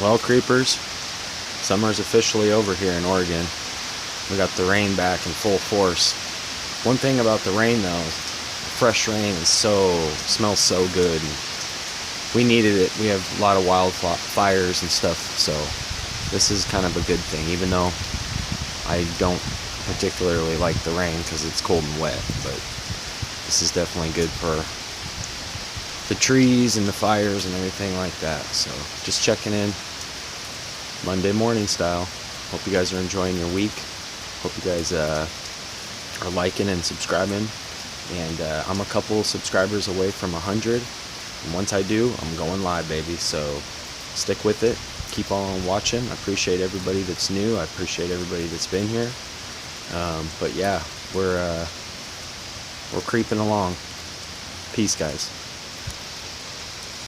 Well, creepers, summer's officially over here in Oregon. We got the rain back in full force. One thing about the rain though, fresh rain smells so good. We needed it. We have a lot of wildfires and stuff, so this is kind of a good thing, even though I don't particularly like the rain because it's cold and wet, but this is definitely good for the trees and the fires and everything like that. So just checking in Monday morning style. Hope you guys are enjoying your week. Hope you guys are liking and subscribing, and I'm a couple subscribers away from 100, and once I do, I'm going live, baby. So stick with it, keep on watching. I appreciate everybody that's new. I appreciate everybody that's been here. But yeah, we're creeping along. Peace, guys.